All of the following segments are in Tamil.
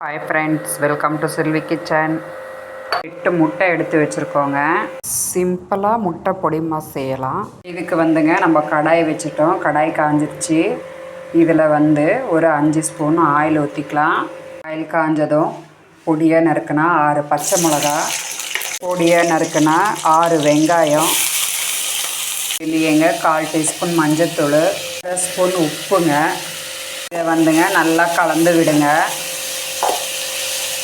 Hi friends, welcome to Selvi kitchen. 8 முட்டை எடுத்து வச்சுருக்கோங்க. சிம்பிளாக முட்டை பொடி மாஸ் செய்யலாம். இதுக்கு வந்துங்க நம்ம கடாய் வச்சுட்டோம். கடாய் காஞ்சிருச்சு. இதில் ஒரு 5 ஸ்பூன் ஆயில் ஊற்றிக்கலாம். ஆயில் காஞ்சதும் பொடியாக நறுக்குனா 6 பச்சை மிளகா, பொடியாக நறுக்குனா 6 வெங்காயம், இதுலேயேங்க 1/4 டீஸ்பூன் மஞ்சத்தூள், 1 ஸ்பூன் உப்புங்க. இதை நல்லா கலந்து விடுங்க.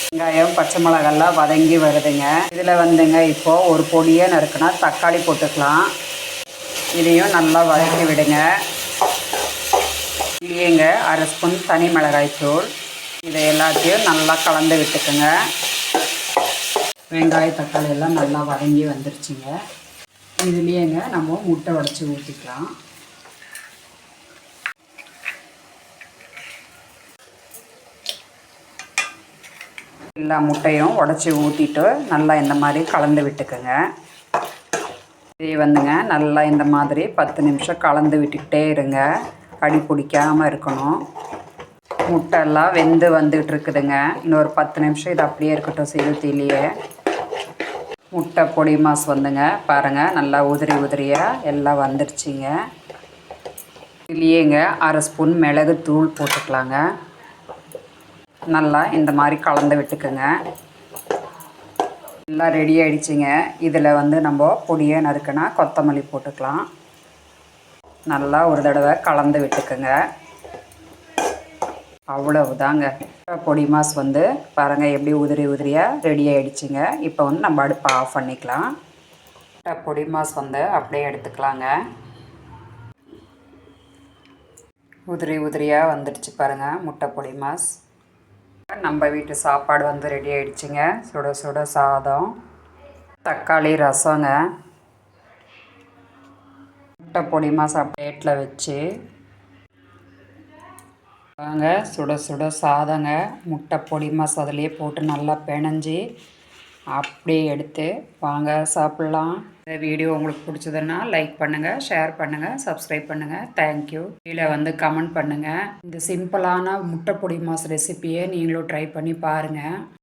வெங்காயம் பச்சை மிளகாலாம் வதங்கி வருதுங்க. இதில் இப்போது ஒரு பொடியாக நறுக்குனா தக்காளி போட்டுக்கலாம். இதையும் நல்லா வதக்கி விடுங்க. இல்லையேங்க 1/2 ஸ்பூன் தனி மிளகாய்த்தூள். இதை எல்லாத்தையும் நல்லா கலந்து விட்டுக்குங்க. வெங்காய தக்காளி எல்லாம் நல்லா வதங்கி வந்துருச்சுங்க. இதுலேயேங்க நம்ம முட்டை உடச்சி ஊற்றிக்கலாம். எல்லா முட்டையும் உடச்சி ஊற்றிட்டு நல்லா இந்த மாதிரி கலந்து விட்டுக்குங்க. இதை நல்லா இந்த மாதிரி 10 நிமிஷம் கலந்து விட்டுக்கிட்டே இருங்க. அடி பிடிக்காமல் இருக்கணும். முட்டை எல்லாம் வெந்து வந்துட்டு இருக்குதுங்க. இன்னொரு 10 நிமிஷம் இது அப்படியே இருக்கட்டும். சிறுத்திலேயே முட்டை பொடி மாஸ் பாருங்கள், நல்லா உதிரி உதிரியாக எல்லாம் வந்துடுச்சிங்க. இதுலேயேங்க 1/2 ஸ்பூன் மிளகு தூள் போட்டுக்கலாங்க. நல்லா இந்த மாதிரி கலந்து விட்டுக்குங்க. எல்லாம் ரெடி ஆகிடுச்சிங்க. இதில் நம்ம பொடியை நறுக்குனா கொத்தமல்லி போட்டுக்கலாம். நல்லா ஒரு தடவை கலந்து விட்டுக்குங்க. அவ்வளவுதாங்க. பொடி மாஸ் பாருங்கள் எப்படி உதிரி உதிரியாக ரெடி ஆகிடுச்சிங்க. இப்போ நம்ம அடுப்பை ஆஃப் பண்ணிக்கலாம். பொடி மாஸ் அப்படியே எடுத்துக்கலாங்க. உதிரி உதிரியாக வந்துடுச்சு பாருங்கள் முட்டை பொடி மாஸ். நம்ம வீட்டு சாப்பாடு ரெடி ஆகிடுச்சிங்க. சுட சுட சாதம், தக்காளி ரசங்க, முட்டை பொடி மாஸ் பிளேட்டில் வச்சு வாங்க. சுட சுட சாதங்க, முட்டை பொடி மாஸ் அதிலே போட்டு நல்லா பிணைஞ்சி அப்படியே எடுத்து வாங்க சாப்பிட்லாம். இந்த வீடியோ உங்களுக்கு பிடிச்சதுன்னா லைக் பண்ணுங்கள், ஷேர் பண்ணுங்கள், சப்ஸ்கிரைப் பண்ணுங்கள். தேங்க்யூ. கீழே கமெண்ட் பண்ணுங்கள். இந்த சிம்பிளான முட்டை பொடி மாஸ் ரெசிப்பியை நீங்களும் ட்ரை பண்ணி பாருங்கள்.